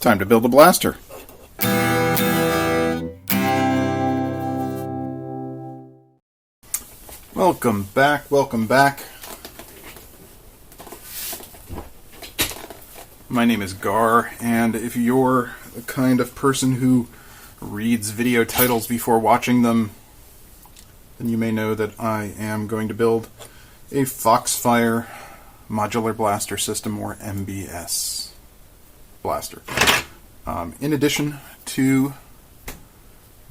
Time to build a blaster. Welcome back, welcome back. My name is Gar, and if you're the kind of person who reads video titles before watching them, then you may know that I am going to build a Foxfire Modular Blaster System, or MBS blaster. In addition to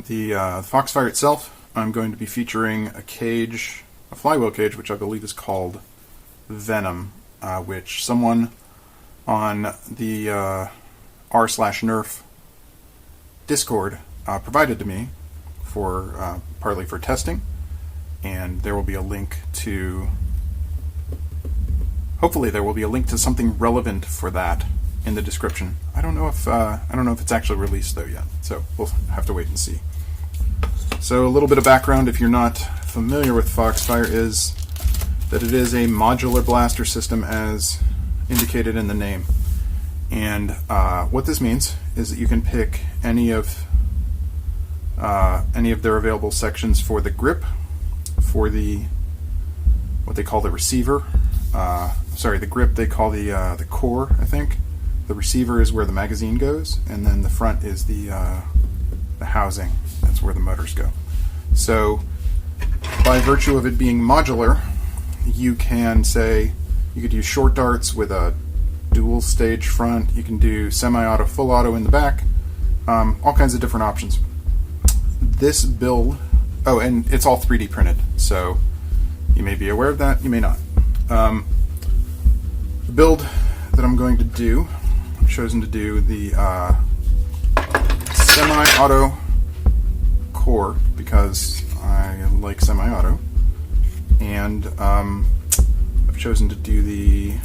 the Foxfire itself, I'm going to be featuring a cage, a flywheel cage, which I believe is called Venom, which someone on the r/Nerf Discord provided to me for partly for testing, and there will be a link to. Hopefully, there will be a link to something relevant for that in the description. I don't know if it's actually released though yet, so we'll have to wait and see. So a little bit of background, if you're not familiar with Foxfire, is that it is a modular blaster system as indicated in the name. And what this means is that you can pick any of their available sections for the grip, for the what they call the receiver. The grip they call the core, I think. The receiver is where the magazine goes, and then the front is the housing. That's where the motors go. So, by virtue of it being modular, you can say you could use short darts with a dual stage front. You can do semi-auto, full auto in the back. All kinds of different options. This build, and it's all 3D printed, so you may be aware of that. You may not. The build that I'm going to do, I've chosen to do the semi-auto core because I like semi-auto, and I've chosen to do they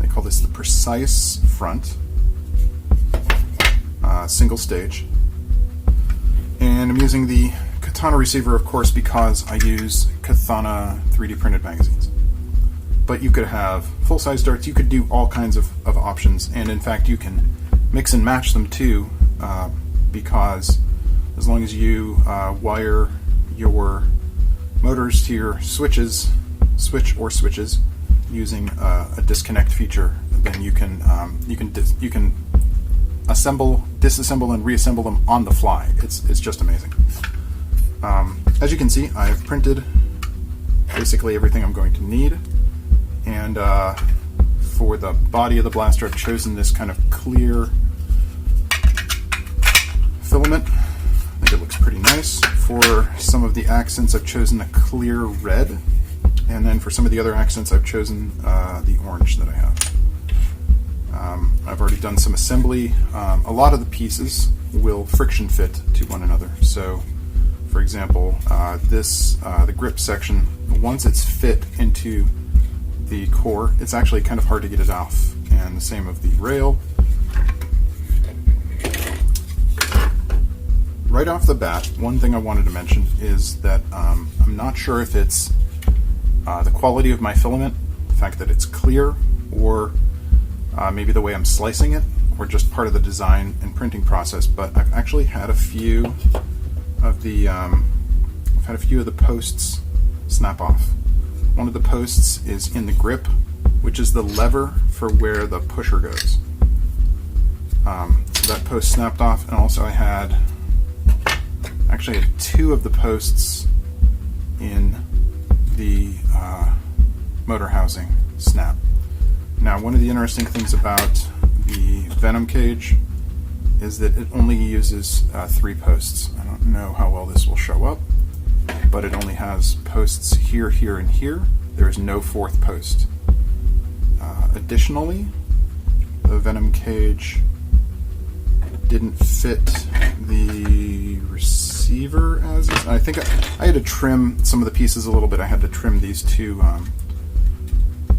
call this the precise front, single stage, and I'm using the Katana receiver, of course, because I use Katana 3D printed magazines. But you could have full-size darts, you could do all kinds of options, and in fact you can mix and match them too, because as long as you wire your motors to your switches using a disconnect feature, then you can assemble, disassemble, and reassemble them on the fly. It's just amazing. As you can see, I have printed basically everything I'm going to need. And for the body of the blaster, I've chosen this kind of clear filament. I think it looks pretty nice. For some of the accents, I've chosen a clear red. And then for some of the other accents, I've chosen the orange that I have. I've already done some assembly. A lot of the pieces will friction fit to one another. So, for example, the grip section, once it's fit into the core, it's actually kind of hard to get it off, and the same of the rail. Right off the bat, one thing I wanted to mention is that I'm not sure if it's the quality of my filament, the fact that it's clear, or maybe the way I'm slicing it, or just part of the design and printing process, but I've actually had a few of the posts snap off. One of the posts is in the grip, which is the lever for where the pusher goes. So that post snapped off, and also I had two of the posts in the motor housing snap. Now, one of the interesting things about the Venom cage is that it only uses 3 posts. I don't know how well this will show up, but it only has posts here, here, and here. There is no 4th post. Additionally, the Venom cage didn't fit the receiver as is. I think I had to trim some of the pieces a little bit. I had to trim these 2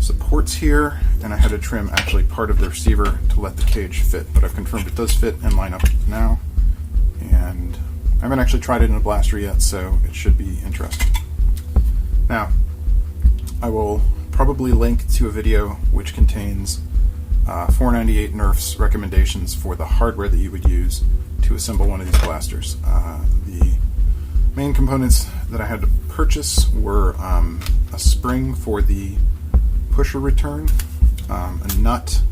supports here, and I had to trim actually part of the receiver to let the cage fit, but I've confirmed it does fit and line up now. And I haven't actually tried it in a blaster yet, so it should be interesting. Now, I will probably link to a video which contains 498 Nerf's recommendations for the hardware that you would use to assemble one of these blasters. The main components that I had to purchase were a spring for the pusher return, a nut.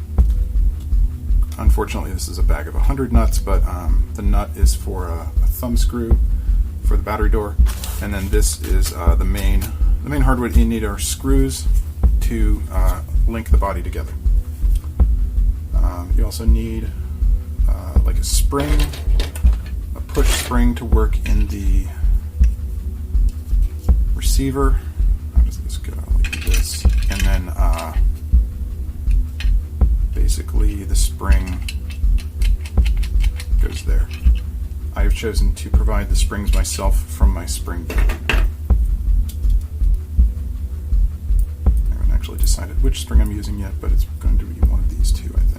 Unfortunately, this is a bag of 100 nuts, but the nut is for a thumb screw for the battery door, and then this is the main hardware you need are screws to link the body together. You also need like a spring, a push spring to work in the receiver. How does this go? Like this, and then basically the spring goes there. I have chosen to provide the springs myself from my spring kit. I haven't actually decided which spring I'm using yet, but it's going to be one of these two, I think.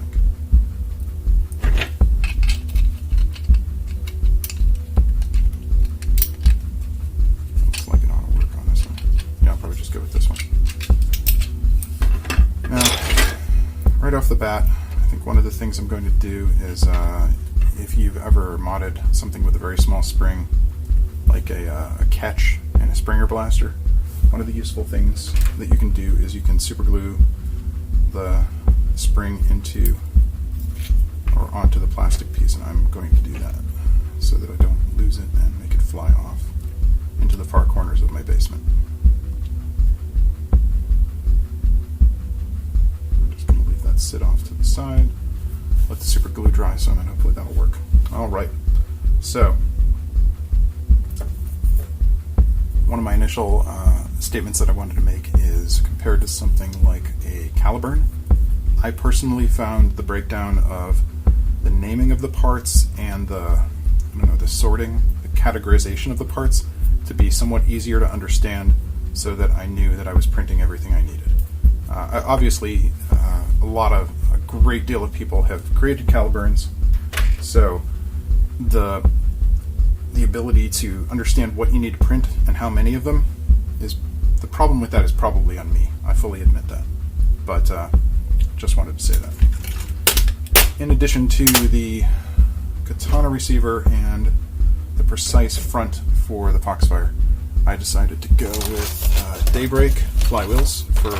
Looks like it ought to work on this one. Yeah, I'll probably just go with this one. Now, right off the bat, I think one of the things I'm going to do is if you've ever modded something with a very small spring, like a catch in a Springer blaster, one of the useful things that you can do is you can super glue the spring into or onto the plastic piece, and I'm going to do that so that I don't lose it and make it fly off into the far corners of my basement. I'm just going to leave that sit off to the side. Let the super glue dry some, and hopefully that'll work. Alright, so one of my initial statements that I wanted to make is compared to something like a Caliburn. I personally found the breakdown of the naming of the parts and the sorting, the categorization of the parts to be somewhat easier to understand, so that I knew that I was printing everything I needed. Obviously, a great deal of people have created Caliburns, so the ability to understand what you need to print and how many of them is the problem with that is probably on me. I fully admit that, but just wanted to say that. In addition to the katana receiver and the precise front for the Foxfire, I decided to go with Daybreak flywheels for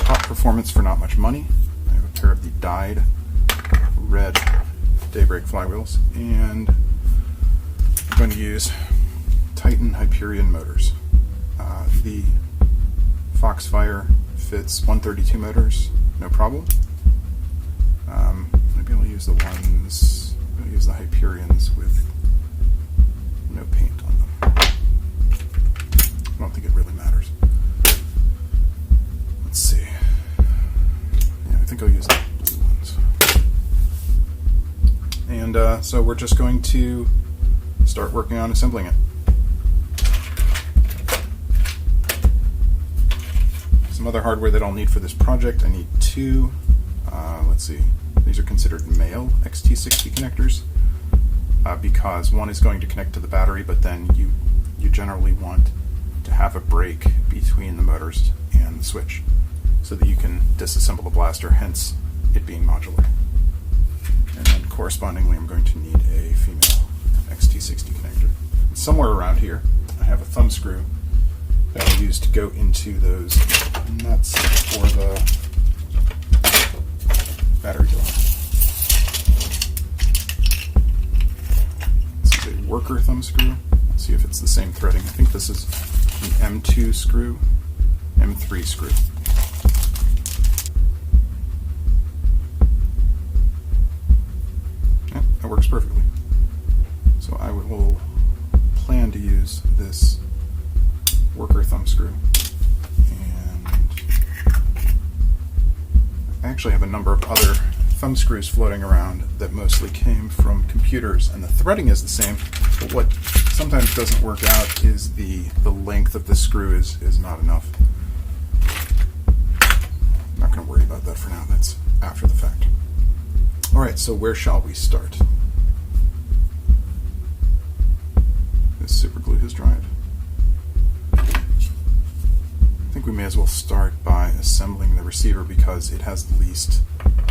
top performance for not much money. I have a pair of the dyed red Daybreak flywheels, and I'm going to use Titan Hyperion motors. The Foxfire fits 132 motors, no problem. Maybe I'll use the Hyperions with no paint on them. I don't think it really matters. Let's see. Yeah, I think I'll use the blue ones. And so we're just going to start working on assembling it. Some other hardware that I'll need for this project, I need two, let's see, these are considered male XT60 connectors, because one is going to connect to the battery, but then you generally want to have a break between the motors and the switch so that you can disassemble the blaster, hence it being modular. And then correspondingly, I'm going to need a female XT60 connector. And somewhere around here, I have a thumb screw that I'll use to go into those nuts for the battery door. This is a worker thumb screw. Let's see if it's the same threading. I think this is an M2 screw, M3 screw. Yeah, that works perfectly. So I will plan to use this worker thumb screw, and I actually have a number of other thumb screws floating around that mostly came from computers, and the threading is the same, but what sometimes doesn't work out is the length of the screw is not enough. I'm not going to worry about that for now, that's after the fact. Alright, so where shall we start? This super glue has dried. I think we may as well start by assembling the receiver because it has the least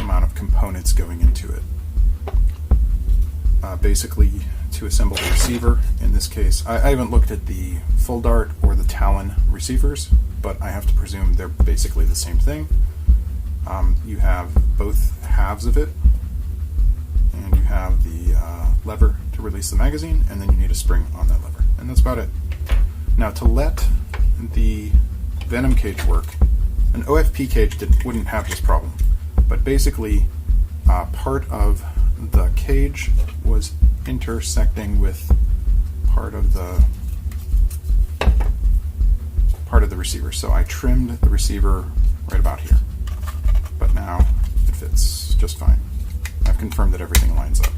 amount of components going into it. Basically, to assemble the receiver, in this case, I haven't looked at the full dart or the Talon receivers, but I have to presume they're basically the same thing. You have both halves of it, and you have the lever to release the magazine, and then you need a spring on that lever, and that's about it. Now, to let the Venom cage work, an OFP cage wouldn't have this problem, but basically part of the cage was intersecting with part of the receiver, so I trimmed the receiver right about here, but now it fits just fine. I've confirmed that everything lines up.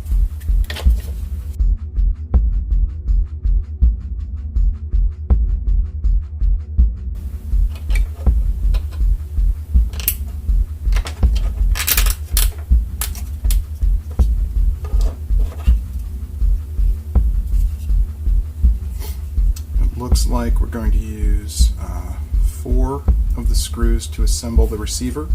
Looks like we're going to use 4 of the screws to assemble the receiver,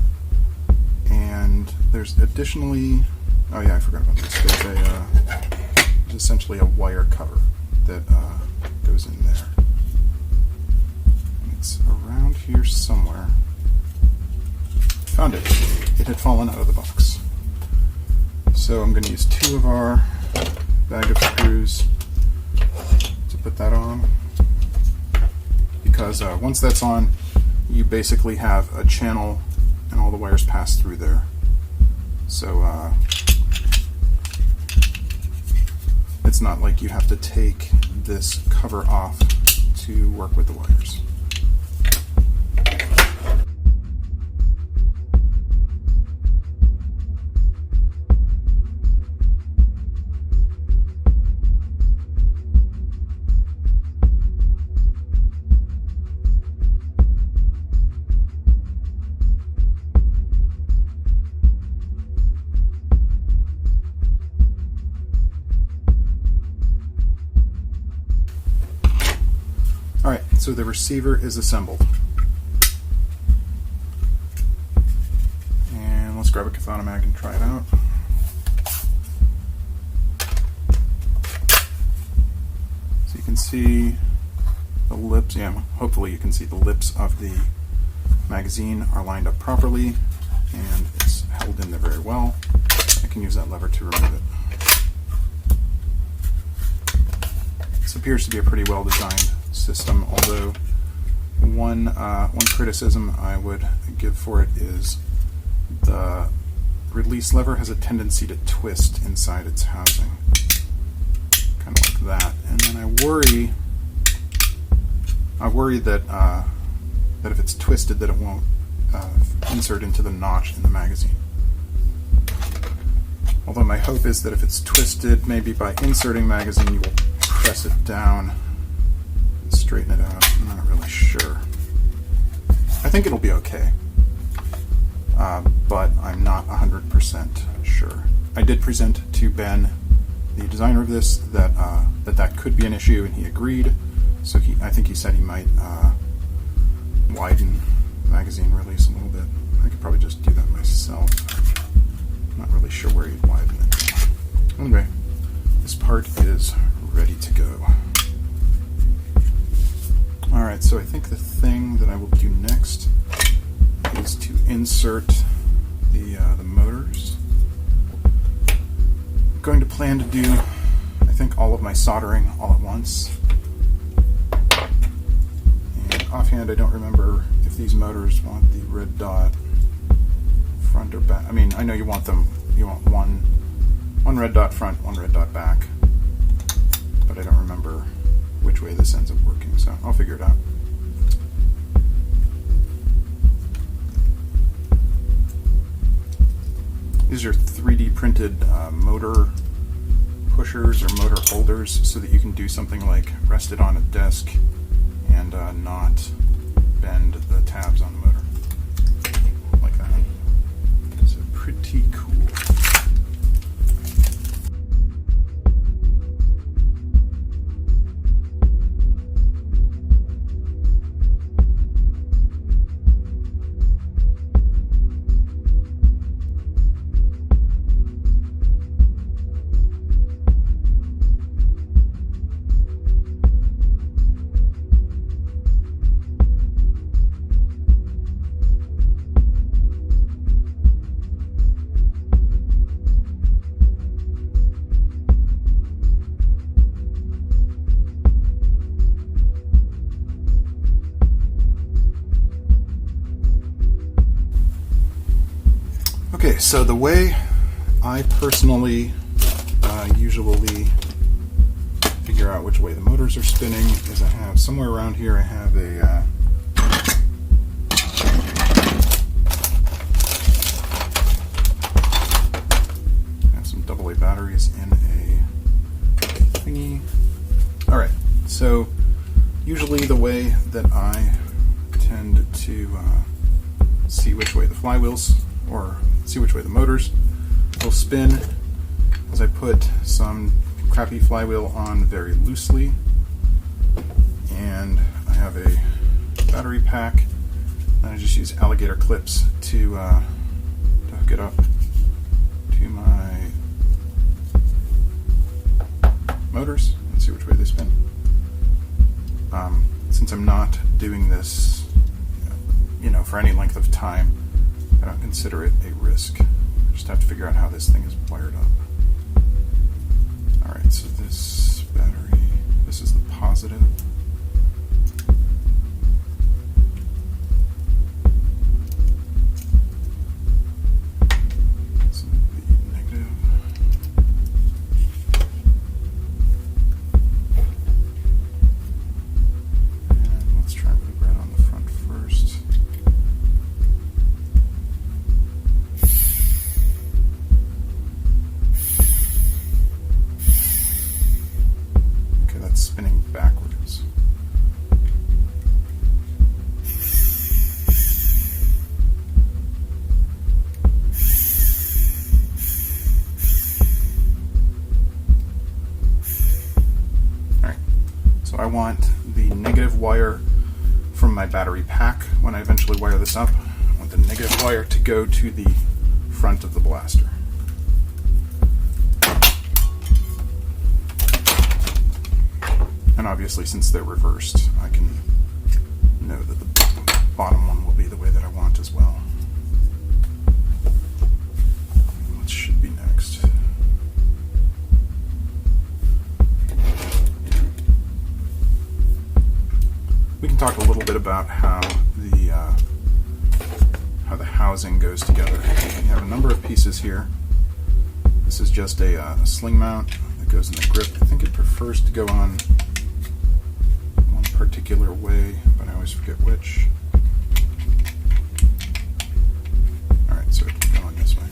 and there's additionally, oh yeah, I forgot about this. There's essentially a wire cover that goes in there. It's around here somewhere. Found it. It had fallen out of the box. So I'm going to use 2 of our bag of screws to put that on. Because once that's on, you basically have a channel and all the wires pass through there. So it's not like you have to take this cover off to work with the wires. Alright, so the receiver is assembled. And let's grab a Cathana mag and try it out. So you can see the lips, yeah, hopefully you can see the lips of the magazine are lined up properly, and it's held in there very well. I can use that lever to remove it. This appears to be a pretty well designed system, although one criticism I would give for it is the release lever has a tendency to twist inside its housing, kind of like that. And then I worry that that if it's twisted, that it won't insert into the notch in the magazine. Although my hope is that if it's twisted, maybe by inserting magazine, you will press it down and straighten it out. I'm not really sure. I think it'll be okay, but I'm not 100% sure. I did present to Ben, the designer of this, that that could be an issue, and he agreed. So I think he said he might widen the magazine release a little bit. I could probably just do that myself. I'm not really sure where you'd widen it. Anyway, this part is ready to go. Alright, so I think the thing that I will do next is to insert the motors. I'm going to plan to do, I think, all of my soldering all at once. And offhand, I don't remember if these motors want the red dot front or back. I mean, I know you want them, you want one red dot front, one red dot back, but I don't remember which way this ends up working, so I'll figure it out. These are 3D printed motor pushers or motor holders so that you can do something like rest it on a desk and not bend the tabs on the motor. Like that. So pretty cool. Okay, so the way I personally usually figure out which way the motors are spinning is I have somewhere around here I have a some AA batteries in a thingy. Alright, so usually the way that I tend to see which way the flywheels, or see which way the motors will spin, is I put some crappy flywheel on very loosely, and I have a battery pack, and I just use alligator clips to hook it up to my motors and see which way they spin. Since I'm not doing this, for any length of time, I don't consider it a risk. I just have to figure out how this thing is wired up. Alright, so this battery, this is the positive. This is the negative. And let's try with the red on the front first. Spinning backwards. Alright, so I want the negative wire from my battery pack when I eventually wire this up. I want the negative wire to go to the front of the blaster. And obviously, since they're reversed, I can know that the bottom one will be the way that I want as well. What should be next? We can talk a little bit about how the housing goes together. We have a number of pieces here. This is just a sling mount that goes in the grip. I think it prefers to go on particular way, but I always forget which. Alright, so it's going this way.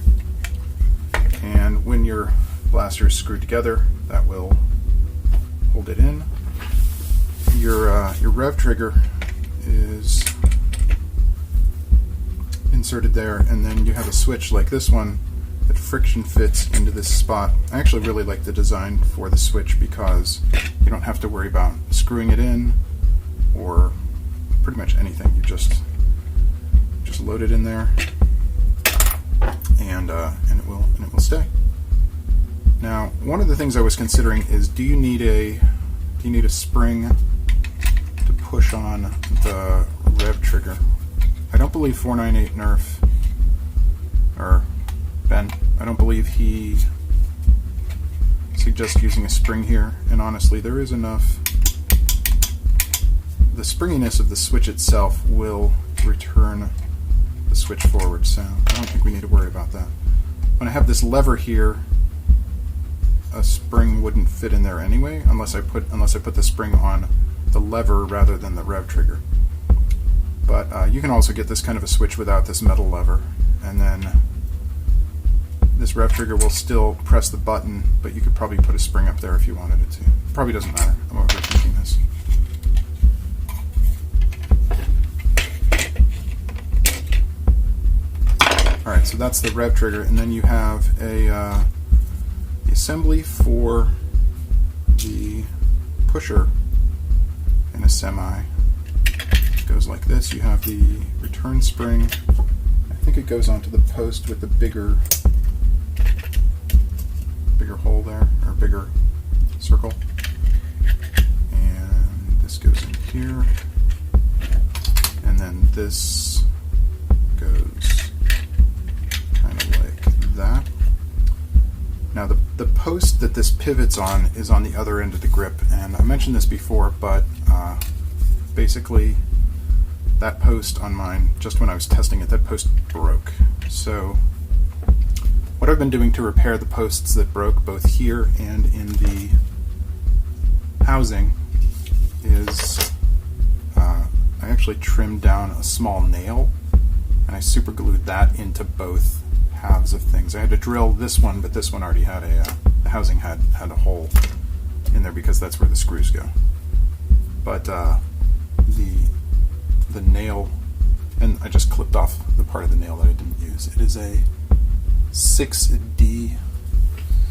And when your blaster is screwed together, that will hold it in. Your rev trigger is inserted there, and then you have a switch like this one that friction fits into this spot. I actually really like the design for the switch because you don't have to worry about screwing it in or pretty much anything. You just load it in there, and it will stay. Now, one of the things I was considering is, do you need a spring to push on the rev trigger? I don't believe 498 Nerf, or Ben, I don't believe he suggests using a spring here, and honestly, there is enough. The springiness of the switch itself will return the switch forward, so I don't think we need to worry about that. When I have this lever here, a spring wouldn't fit in there anyway, unless I put the spring on the lever rather than the rev trigger. But you can also get this kind of a switch without this metal lever, and then this rev trigger will still press the button, but you could probably put a spring up there if you wanted it to. Probably doesn't matter. I'm overthinking this. Alright, so that's the rev trigger, and then you have the assembly for the pusher in a semi. It goes like this. You have the return spring. I think it goes onto the post with the bigger hole there, or bigger circle. And this goes in here. And then this goes kind of like that. Now the post that this pivots on is on the other end of the grip, and I mentioned this before, but basically that post on mine, just when I was testing it, that post broke. So what I've been doing to repair the posts that broke both here and in the housing is I actually trimmed down a small nail and I super glued that into both halves of things. I had to drill this one, but this one already had the housing had a hole in there because that's where the screws go. But the nail, and I just clipped off the part of the nail that I didn't use. It is a 6D,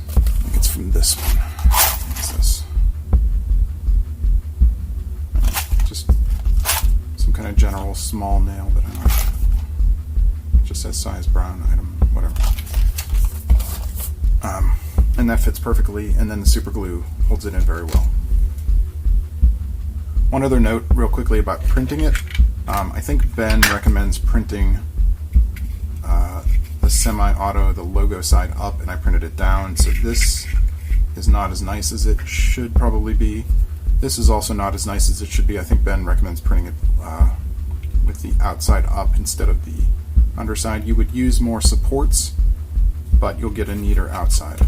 I think it's from this one. What's this? Just some kind of general small nail that I don't know. Just says size brown item, whatever. And that fits perfectly, and then the super glue holds it in very well. One other note real quickly about printing it. I think Ben recommends printing the semi-auto, the logo side up, and I printed it down, so this is not as nice as it should probably be. This is also not as nice as it should be. I think Ben recommends printing it with the outside up instead of the underside. You would use more supports, but you'll get a neater outside.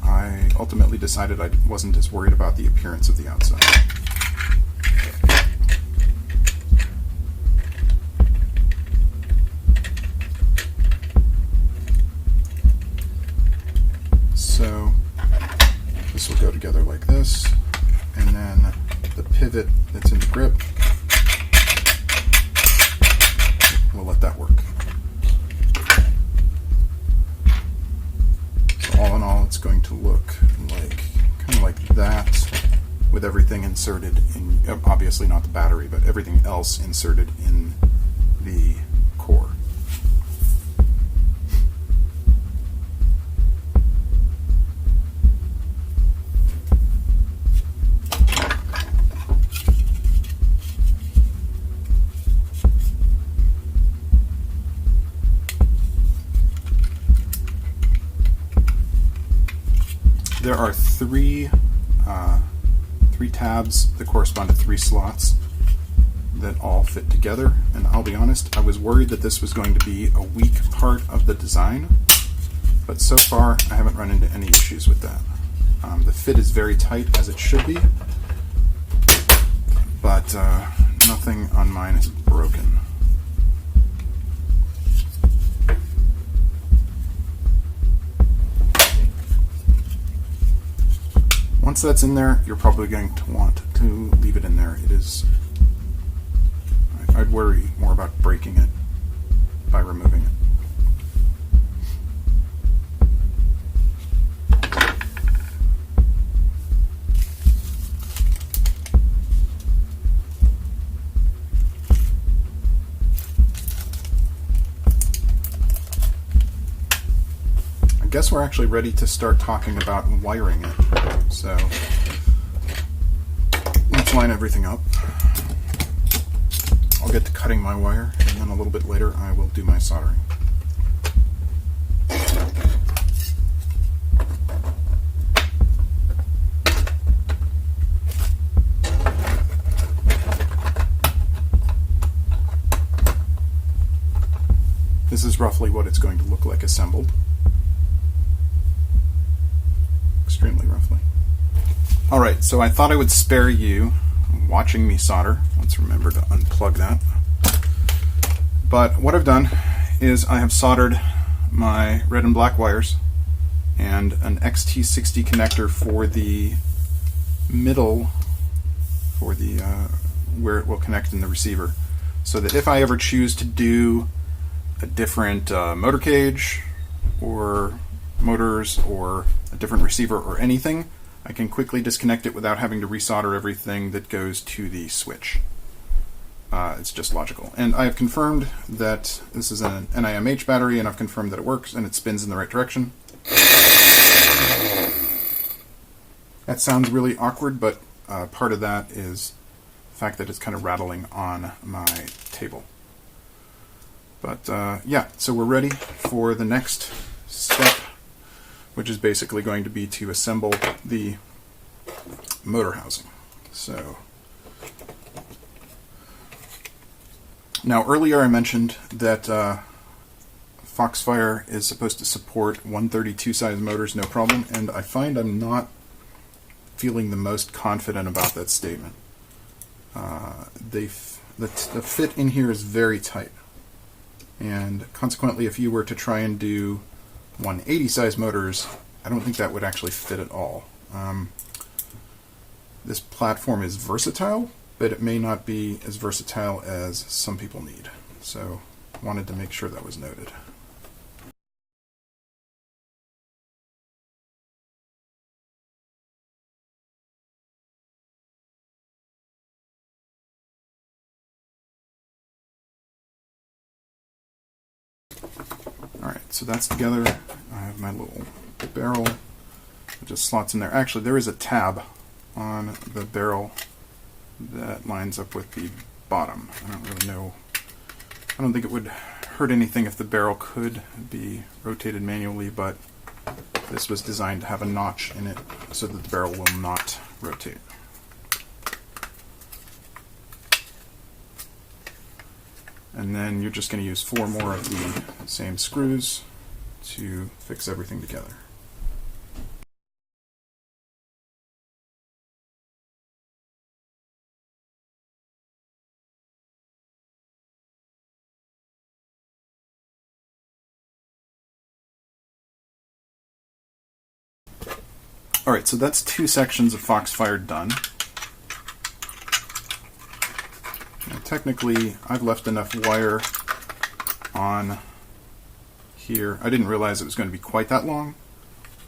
I ultimately decided I wasn't as worried about the appearance of the outside. So this will go together like this, and then the pivot that's in the grip, we'll let that work. So all in all, it's going to look like kind of like that, with everything inserted in, obviously not the battery, but everything else inserted in the core. There are three tabs that correspond to 3 slots that all fit together, and I'll be honest, I was worried that this was going to be a weak part of the design, but so far I haven't run into any issues with that. The fit is very tight, as it should be, but nothing on mine is broken. Once that's in there, you're probably going to want to leave it in there. It is, I'd worry more about breaking it by removing it. I guess we're actually ready to start talking about wiring it. So let's line everything up. I'll get to cutting my wire, and then a little bit later I will do my soldering. This is roughly what it's going to look like assembled. Extremely roughly. Alright, so I thought I would spare you watching me solder. Let's remember to unplug that. But what I've done is I have soldered my red and black wires and an XT60 connector for the middle, for the where it will connect in the receiver, so that if I ever choose to do a different motor cage or motors or a different receiver or anything, I can quickly disconnect it without having to resolder everything that goes to the switch. It's just logical. And I have confirmed that this is an NIMH battery, and I've confirmed that it works and it spins in the right direction. That sounds really awkward, but part of that is the fact that it's kind of rattling on my table. But yeah, so we're ready for the next step, which is basically going to be to assemble the motor housing. So now earlier I mentioned that Foxfire is supposed to support 132 size motors no problem, and I find I'm not feeling the most confident about that statement. The fit in here is very tight, and consequently if you were to try and do 180 size motors, I don't think that would actually fit at all. This platform is versatile, but it may not be as versatile as some people need. So wanted to make sure that was noted. Alright, so that's together. I have my little barrel that just slots in there. Actually, there is a tab on the barrel that lines up with the bottom. I don't really know. I don't think it would hurt anything if the barrel could be rotated manually, but this was designed to have a notch in it so that the barrel will not rotate. And then you're just going to use 4 more of the same screws to fix everything together. Alright, so that's 2 sections of Foxfire done. Now, technically, I've left enough wire on here. I didn't realize it was going to be quite that long,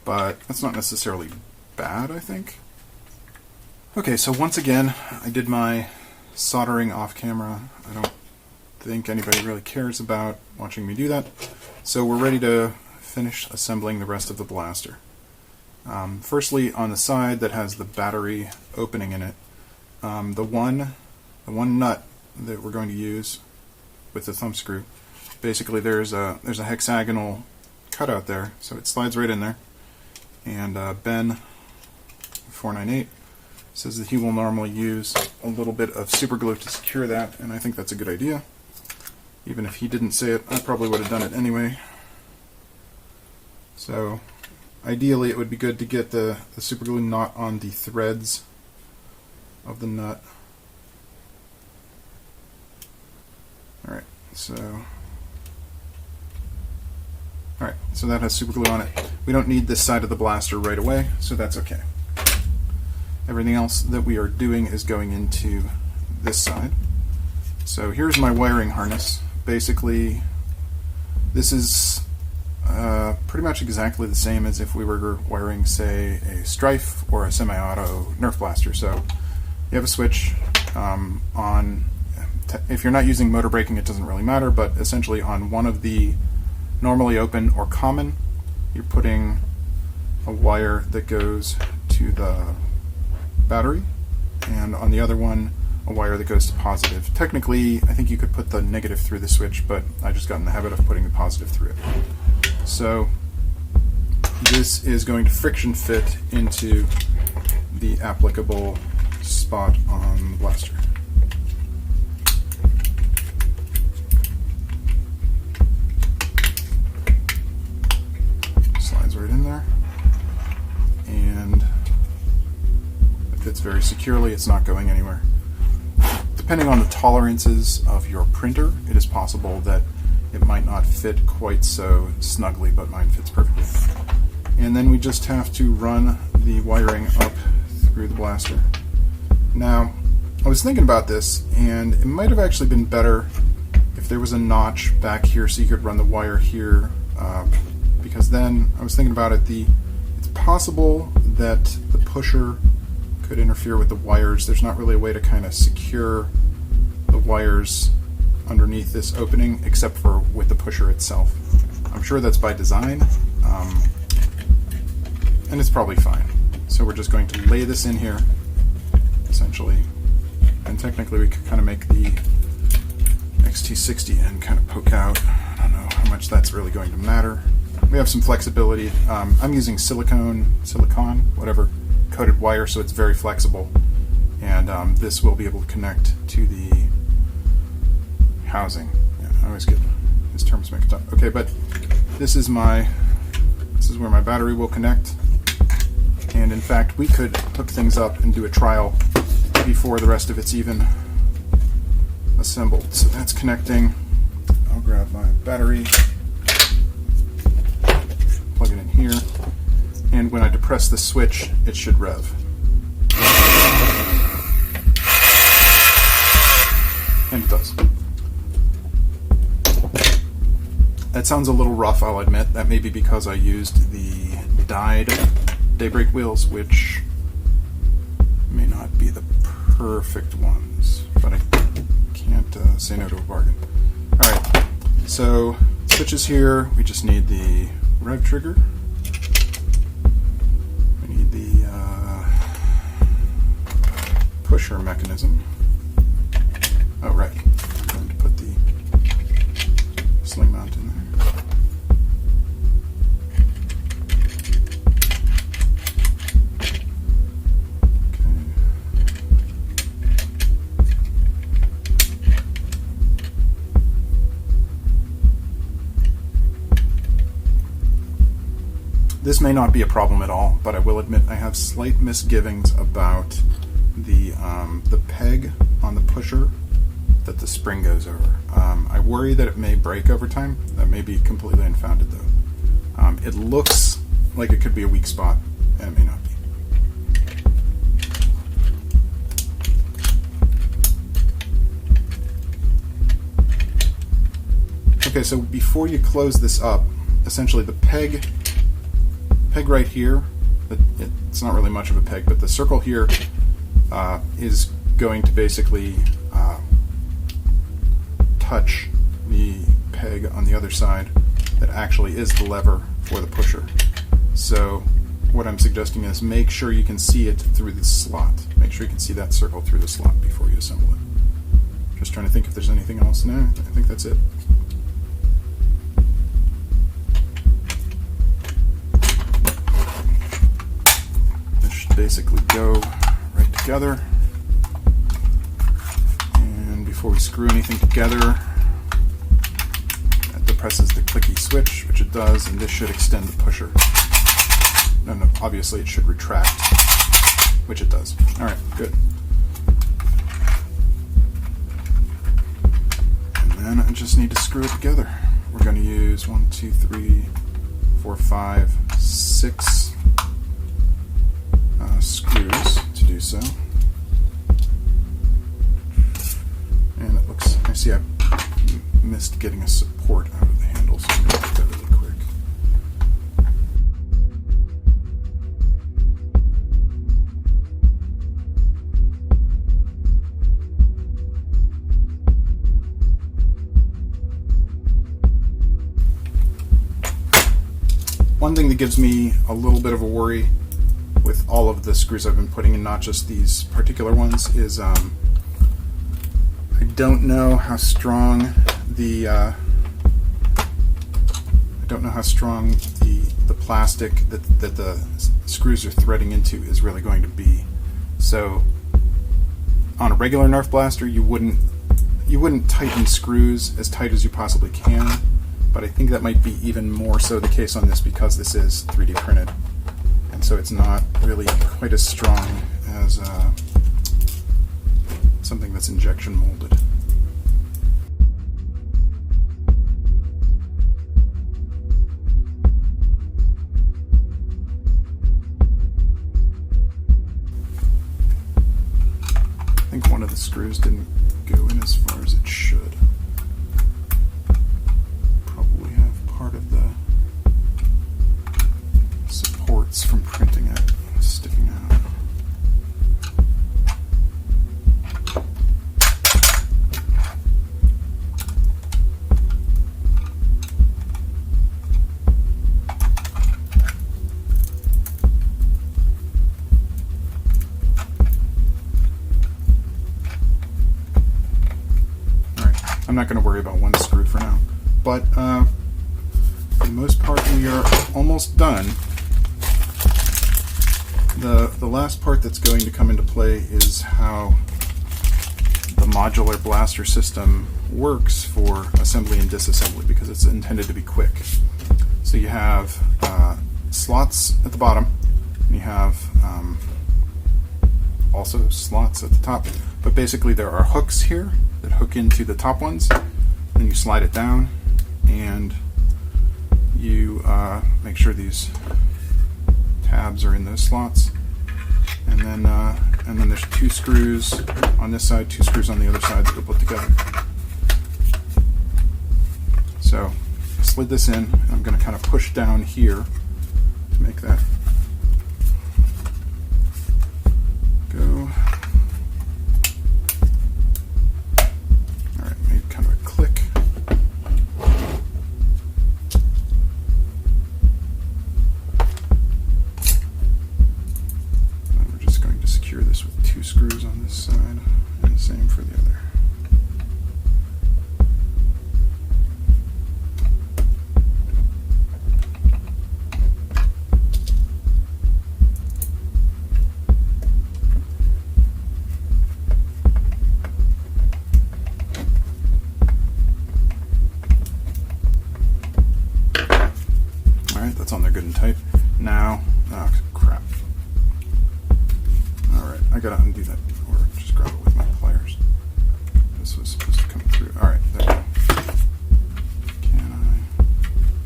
but that's not necessarily bad, I think. Okay, so once again, I did my soldering off camera. I don't think anybody really cares about watching me do that. So we're ready to finish assembling the rest of the blaster. Firstly, on the side that has the battery opening in it, the one nut that we're going to use with the thumb screw, basically there's a hexagonal cutout there, so it slides right in there. And Ben 498 says that he will normally use a little bit of super glue to secure that, and I think that's a good idea. Even if he didn't say it, I probably would have done it anyway. So ideally, it would be good to get the super glue not on the threads of the nut. Alright, so that has super glue on it. We don't need this side of the blaster right away, so that's okay. Everything else that we are doing is going into this side. So here's my wiring harness. Basically, this is pretty much exactly the same as if we were wiring, say, a Strife or a semi-auto Nerf blaster. So you have a switch on. If you're not using motor braking, it doesn't really matter, but essentially on one of the normally open or common, you're putting a wire that goes to the battery, and on the other one, a wire that goes to positive. Technically, I think you could put the negative through the switch, but I just got in the habit of putting the positive through it. So this is going to friction fit into the applicable spot on the blaster. Slides right in there, and it fits very securely. It's not going anywhere. Depending on the tolerances of your printer, it is possible that it might not fit quite so snugly, but mine fits perfectly. And then we just have to run the wiring up through the blaster. Now, I was thinking about this, and it might have actually been better if there was a notch back here so you could run the wire here, because then, I was thinking about it, it's possible that the pusher could interfere with the wires. There's not really a way to kind of secure the wires underneath this opening except for with the pusher itself. I'm sure that's by design, and it's probably fine. So we're just going to lay this in here, essentially, and technically we could kind of make the XT60 end kind of poke out. I don't know how much that's really going to matter. We have some flexibility. I'm using silicone, whatever, coated wire, so it's very flexible, and this will be able to connect to the housing. Yeah, I always get His terms make it up. Okay, but this is where my battery will connect. And in fact, we could hook things up and do a trial before the rest of it's even assembled. So that's connecting. I'll grab my battery, plug it in here, and when I depress the switch, it should rev. And it does. That sounds a little rough, I'll admit. That may be because I used the dyed daybreak wheels, which may not be the perfect ones, but I can't say no to a bargain. Alright, so switches here. We just need the rev trigger. We need the pusher mechanism. Oh, right. I'm going to put the sling mount in there. This may not be a problem at all, but I will admit I have slight misgivings about the peg on the pusher that the spring goes over. I worry that it may break over time. That may be completely unfounded, though. It looks like it could be a weak spot, and it may not be. Okay, so before you close this up, essentially the peg right here, it's not really much of a peg, but the circle here is going to basically touch the peg on the other side that actually is the lever for the pusher. So what I'm suggesting is make sure you can see it through the slot. Make sure you can see that circle through the slot before you assemble it. Just trying to think if there's anything else. No, I think that's it. This should basically go right together. And before we screw anything together, that depresses the clicky switch, which it does, and this should extend the pusher. No, obviously it should retract, which it does. Alright, good. And then I just need to screw it together. We're going to use 1, 2, 3, 4, 5, 6 screws to do so. And it looks, I see I missed getting a support out of the handle, so I'm going to do that really quick. One thing that gives me a little bit of a worry with all of the screws I've been putting in, not just these particular ones, is I don't know how strong the plastic that the screws are threading into is really going to be. So on a regular Nerf blaster, you wouldn't tighten screws as tight as you possibly can. But I think that might be even more so the case on this because this is 3D printed. And so it's not really quite as strong as something that's injection molded. I think one of the screws didn't go in as far as it should. Part of the supports from printing it sticking out. Alright, I'm not going to worry about one screw for now, but for the most part, we are almost done. The last part that's going to come into play is how the Modular Blaster System works for assembly and disassembly because it's intended to be quick. So you have slots at the bottom, and you have also slots at the top. But basically there are hooks here that hook into the top ones, then you slide it down, and you make sure these tabs are in those slots, and then there's 2 screws on this side, 2 screws on the other side that you'll put together. So I slid this in, and I'm going to kind of push down here to make that go. All right, made kind of a click. And we're just going to secure this with 2 screws on this side, and the same for the other. That's on there good and tight. Now, oh crap. Alright, I gotta undo that, or just grab it with my pliers. This was supposed to come through. Alright, there we go. Can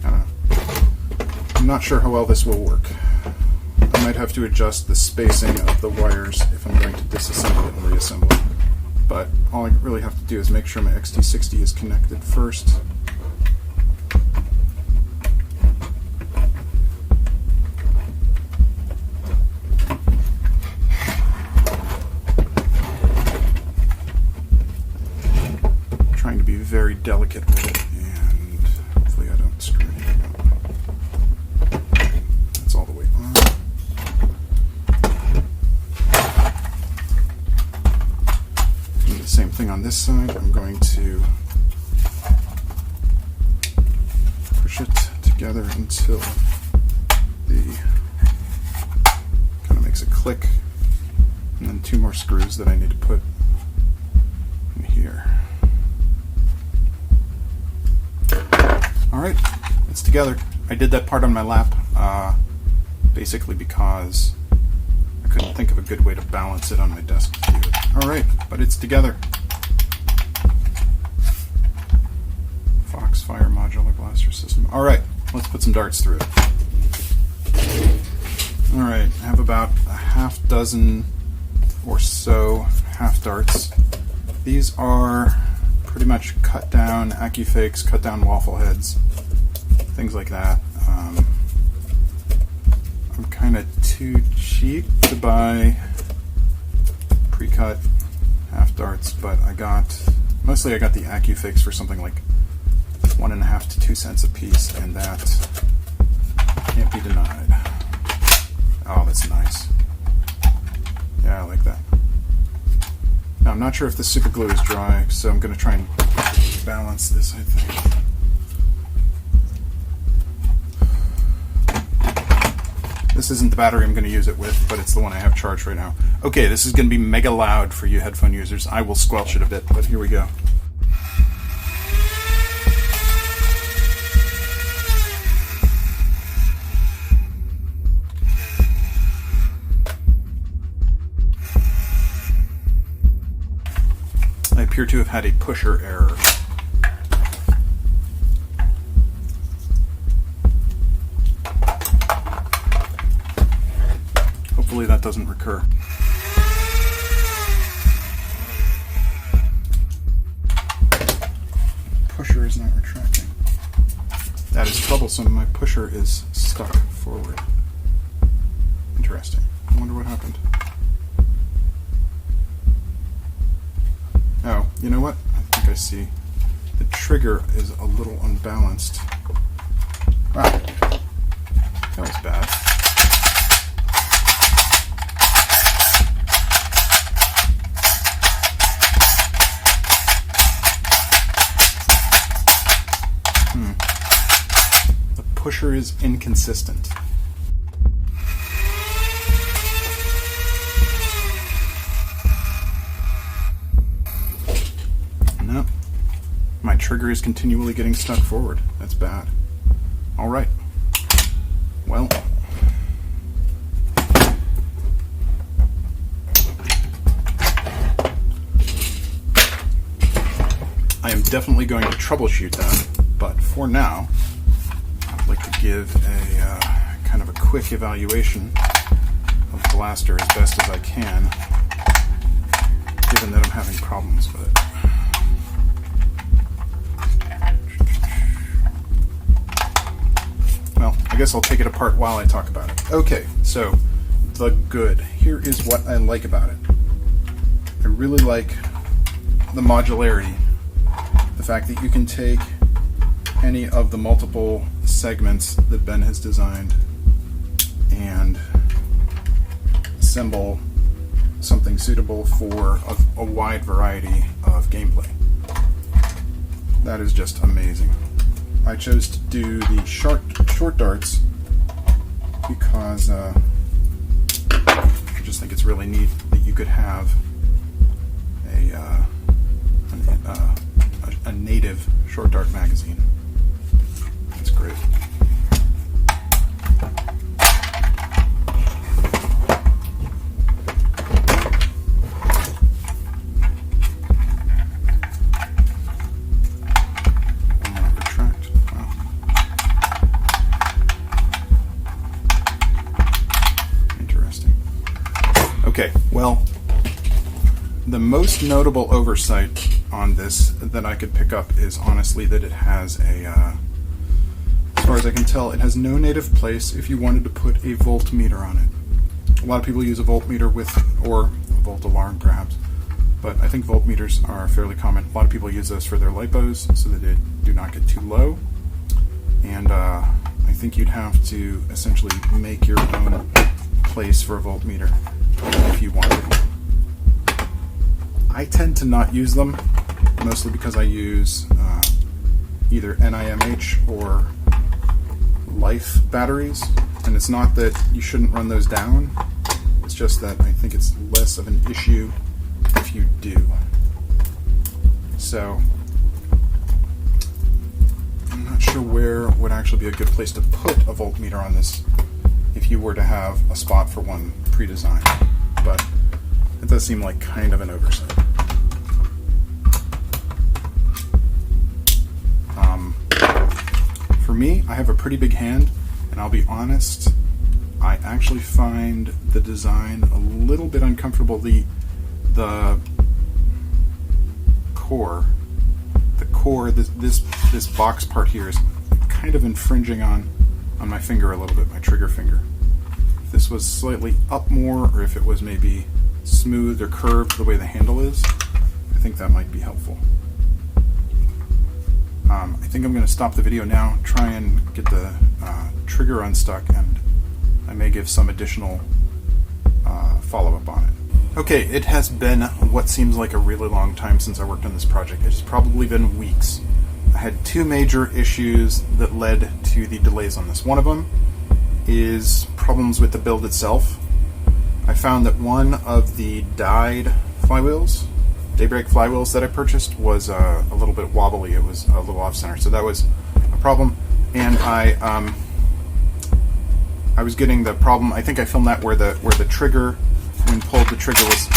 I don't know. I'm not sure how well this will work. I might have to adjust the spacing of the wires if I'm going to disassemble it and reassemble it. But all I really have to do is make sure my XT60 is connected first. Very delicate with it, and hopefully I don't screw anything up. That's all the way on. Do the same thing on this side. I'm going to push it together until the kind of makes a click, and then 2 more screws that I need to put in here. Alright, it's together. I did that part on my lap, basically because I couldn't think of a good way to balance it on my desk to do it. Alright, but it's together. Foxfire Modular Blaster System. Alright, let's put some darts through it. Alright, I have about a half dozen or so half darts. These are pretty much cut down AccuFakes, cut down waffle heads, things like that. I'm kind of too cheap to buy pre-cut half darts, but mostly I got the AccuFakes for something like 1.5 to 2 cents a piece, and that can't be denied. Oh, that's nice. Yeah, I like that. Now, I'm not sure if the super glue is dry, so I'm going to try and balance this, I think. This isn't the battery I'm going to use it with, but it's the one I have charged right now. Okay, this is going to be mega loud for you headphone users. I will squelch it a bit, but here we go. I appear to have had a pusher error. Hopefully that doesn't recur. Pusher is not retracting. That is troublesome. My pusher is stuck forward. Interesting. I wonder what happened. Oh, you know what? I think I see. The trigger is a little unbalanced. Wow. That was bad. The pusher is inconsistent. trigger is continually getting stuck forward. That's bad. All right. Well, I am definitely going to troubleshoot that, but for now, I'd like to give a kind of a quick evaluation of the blaster as best as I can, given that I'm having problems with it. Well, I guess I'll take it apart while I talk about it. Okay, so the good. Here is what I like about it. I really like the modularity. The fact that you can take any of the multiple segments that Ben has designed and assemble something suitable for a wide variety of gameplay. That is just amazing. I chose to do the short darts because I just think it's really neat that you could have a native short dart magazine. That's great. Okay, well, the most notable oversight on this that I could pick up is honestly that it has as far as I can tell, it has no native place if you wanted to put a voltmeter on it. A lot of people use a voltmeter or a volt alarm perhaps, but I think voltmeters are fairly common. A lot of people use those for their lipos so that they do not get too low, and I think you'd have to essentially make your own place for a voltmeter if you wanted one. I tend to not use them, mostly because I use either NIMH or Life batteries, and it's not that you shouldn't run those down, it's just that I think it's less of an issue if you do. So, I'm not sure where would actually be a good place to put a voltmeter on this if you were to have a spot for one pre-designed, but it does seem like kind of an oversight. For me, I have a pretty big hand, and I'll be honest, I actually find the design a little bit uncomfortable. The core, this box part here is kind of infringing on my finger a little bit, my trigger finger. If this was slightly up more, or if it was maybe smooth or curved the way the handle is, I think that might be helpful. I think I'm going to stop the video now, try and get the trigger unstuck, and I may give some additional follow-up on it. Okay, it has been what seems like a really long time since I worked on this project. It's probably been weeks. I had two major issues that led to the delays on this. One of them is problems with the build itself. I found that one of the dyed flywheels, Daybreak flywheels that I purchased, was a little bit wobbly. It was a little off-center, so that was a problem. And I was getting the problem. I think I filmed that where the trigger, when pulled, the trigger was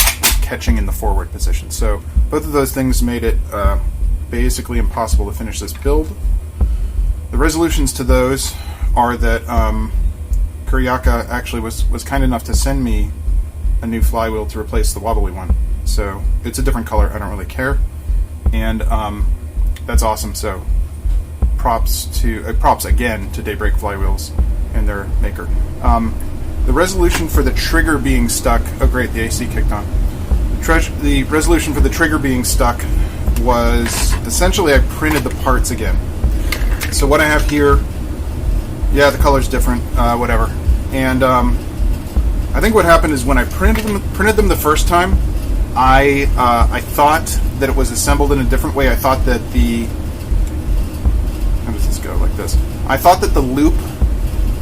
catching in the forward position. So both of those things made it basically impossible to finish this build. The resolutions to those are that Kuryaka actually was kind enough to send me a new flywheel to replace the wobbly one. So it's a different color, I don't really care, and that's awesome. So props again to Daybreak Flywheels and their maker. The resolution for the trigger being stuck, oh great, the AC kicked on. The resolution for the trigger being stuck was essentially I printed the parts again. So what I have here, yeah, the color's different, whatever. And I think what happened is when I printed them the first time, I thought that it was assembled in a different way. I thought that how does this go? Like this. I thought that the loop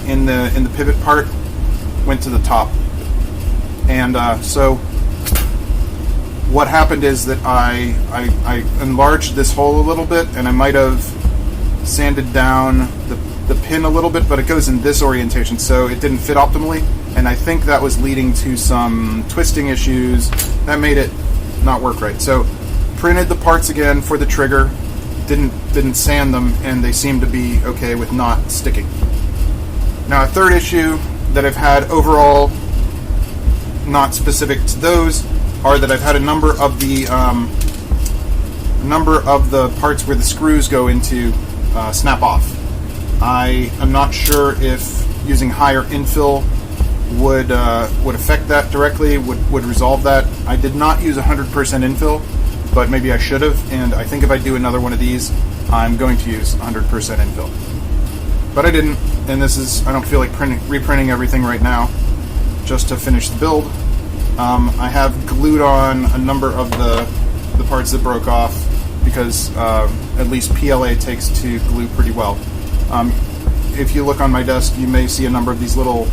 in the pivot part went to the top, and so what happened is that I enlarged this hole a little bit, and I might have sanded down the pin a little bit, but it goes in this orientation, so it didn't fit optimally, and I think that was leading to some twisting issues that made it not work right. So printed the parts again for the trigger, didn't sand them, and they seem to be okay with not sticking. Now, a third issue that I've had overall, not specific to those, are that I've had a number of the parts where the screws go into snap off. I am not sure if using higher infill would affect that directly, would resolve that. I did not use 100% infill, but maybe I should have, and I think if I do another one of these, I'm going to use 100% infill. But I didn't, and I don't feel like reprinting everything right now, just to finish the build. I have glued on a number of the parts that broke off, because at least PLA takes to glue pretty well. If you look on my desk, you may see a number of these little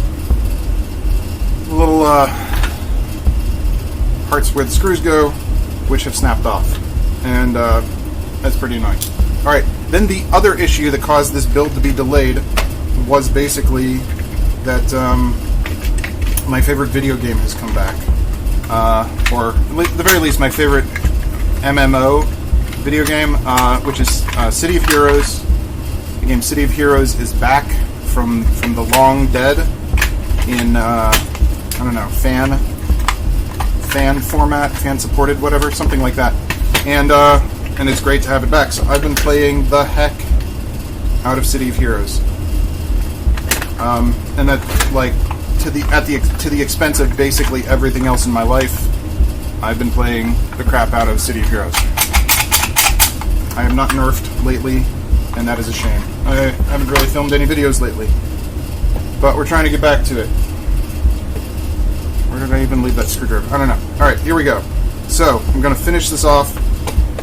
parts where the screws go, which have snapped off, and that's pretty annoying. Alright, then the other issue that caused this build to be delayed was basically that my favorite video game has come back. Or at the very least, my favorite MMO video game, which is City of Heroes. The game City of Heroes is back from the long dead in, I don't know, fan format, fan supported, whatever, something like that. And it's great to have it back. So I've been playing the heck out of City of Heroes. And that, like, to the expense of basically everything else in my life, I've been playing the crap out of City of Heroes. I have not nerfed lately, and that is a shame. I haven't really filmed any videos lately, but we're trying to get back to it. Where did I even leave that screwdriver? I don't know. Alright, here we go. So, I'm going to finish this off,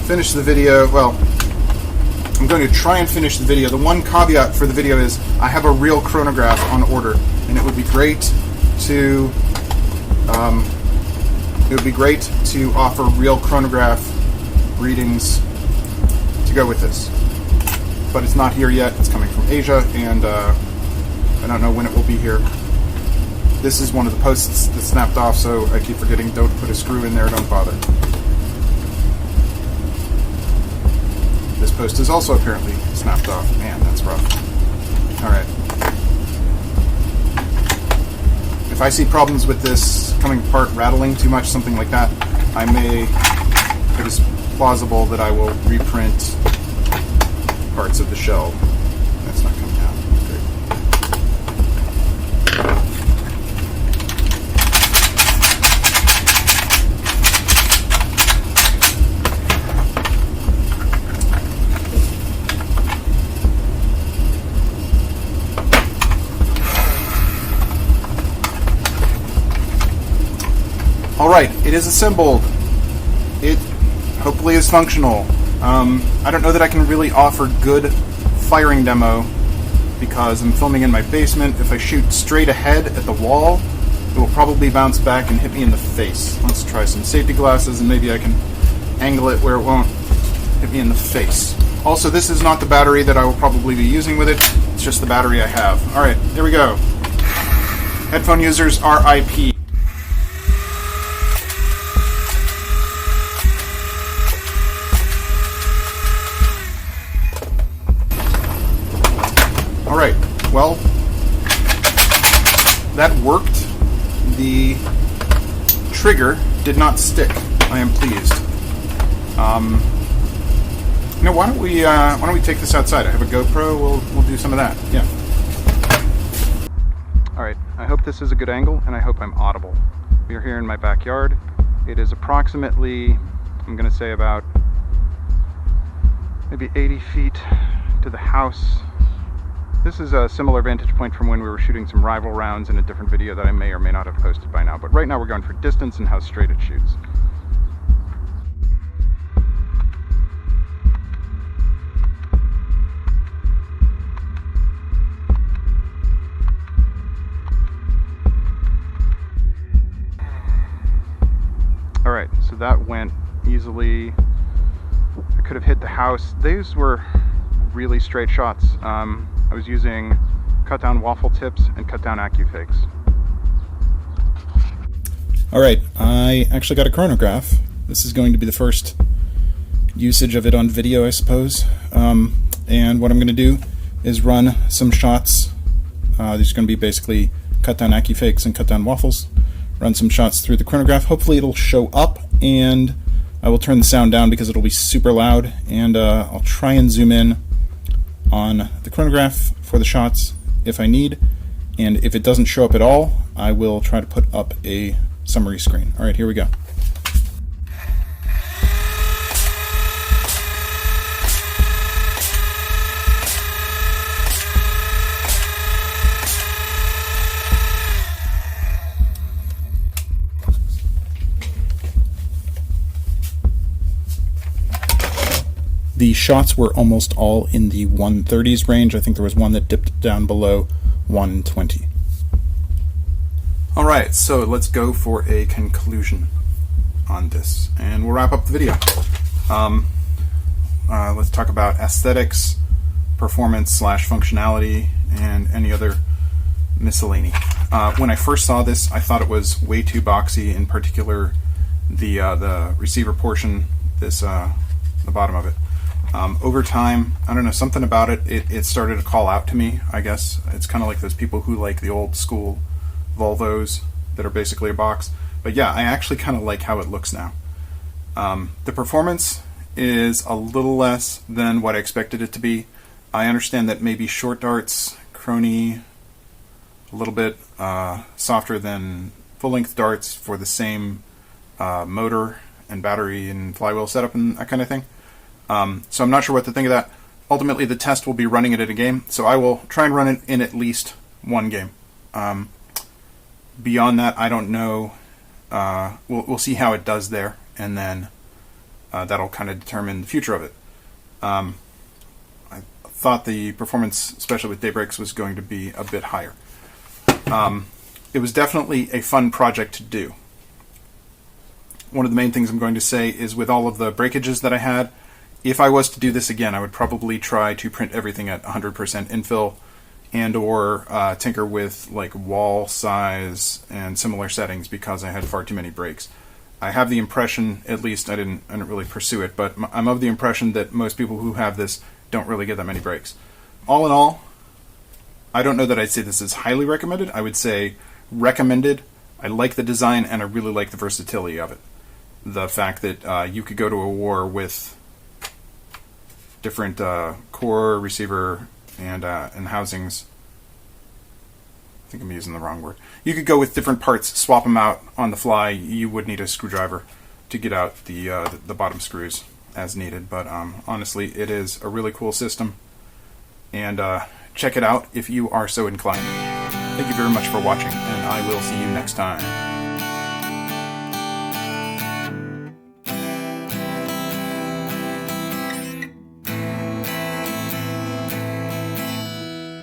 finish the video. Well, I'm going to try and finish the video. The one caveat for the video is I have a real chronograph on order, and it would be great to offer real chronograph readings to go with this. But it's not here yet. It's coming from Asia, and I don't know when it will be here. This is one of the posts that snapped off, so I keep forgetting, don't put a screw in there, don't bother. This post is also apparently snapped off. Man, that's rough. Alright. If I see problems with this coming apart, rattling too much, something like that, it is plausible that I will reprint parts of the shell. That's not coming out. Great. Alright, it is assembled. It hopefully is functional. I don't know that I can really offer good firing demo because I'm filming in my basement. If I shoot straight ahead at the wall, it will probably bounce back and hit me in the face. Let's try some safety glasses and maybe I can angle it where it won't hit me in the face. Also, this is not the battery that I will probably be using with it. It's just the battery I have. Alright, here we go. Headphone users, RIP. Alright, well, that worked. The trigger did not stick. I am pleased. Why don't we take this outside? I have a GoPro. We'll do some of that. Yeah. Alright, I hope this is a good angle, and I hope I'm audible. We are here in my backyard. It is approximately, I'm going to say about maybe 80 feet to the house. This is a similar vantage point from when we were shooting some rival rounds in a different video that I may or may not have posted by now, but right now we're going for distance and how straight it shoots. Alright, so that went easily. I could have hit the house. These were really straight shots. I was using cut down waffle tips and cut down AccuFakes. Alright, I actually got a chronograph. This is going to be the first usage of it on video, I suppose. And what I'm going to do is run some shots. These are going to be basically cut down AccuFakes and cut down waffles. Run some shots through the chronograph. Hopefully it'll show up, and I will turn the sound down because it'll be super loud, and I'll try and zoom in on the chronograph for the shots if I need, and if it doesn't show up at all, I will try to put up a summary screen. Alright, here we go. The shots were almost all in the 130s range. I think there was one that dipped down below 120. Alright, so let's go for a conclusion on this, and we'll wrap up the video. Let's talk about aesthetics, performance / functionality, and any other miscellany. When I first saw this, I thought it was way too boxy, in particular the receiver portion, the bottom of it. Over time, I don't know, something about it started to call out to me, I guess. It's kind of like those people who like the old school Volvos that are basically a box. But yeah, I actually kind of like how it looks now. The performance is a little less than what I expected it to be. I understand that maybe short darts, Crony, a little bit softer than full-length darts for the same motor and battery and flywheel setup and that kind of thing. So I'm not sure what to think of that. Ultimately, the test will be running it in a game, so I will try and run it in at least one game. Beyond that, I don't know. We'll see how it does there, and then that'll kind of determine the future of it. I thought the performance, especially with Daybreaks, was going to be a bit higher. It was definitely a fun project to do. One of the main things I'm going to say is, with all of the breakages that I had, if I was to do this again, I would probably try to print everything at 100% infill, and or tinker with like wall size and similar settings, because I had far too many breaks. I have the impression, at least I didn't really pursue it, but I'm of the impression that most people who have this don't really get that many breaks. All in all, I don't know that I'd say this is highly recommended. I would say recommended. I like the design, and I really like the versatility of it. The fact that you could go to a war with different core, receiver, and housings. I think I'm using the wrong word. You could go with different parts, swap them out on the fly. You would need a screwdriver to get out the bottom screws as needed. But honestly, it is a really cool system, and check it out if you are so inclined. Thank you very much for watching, and I will see you next time.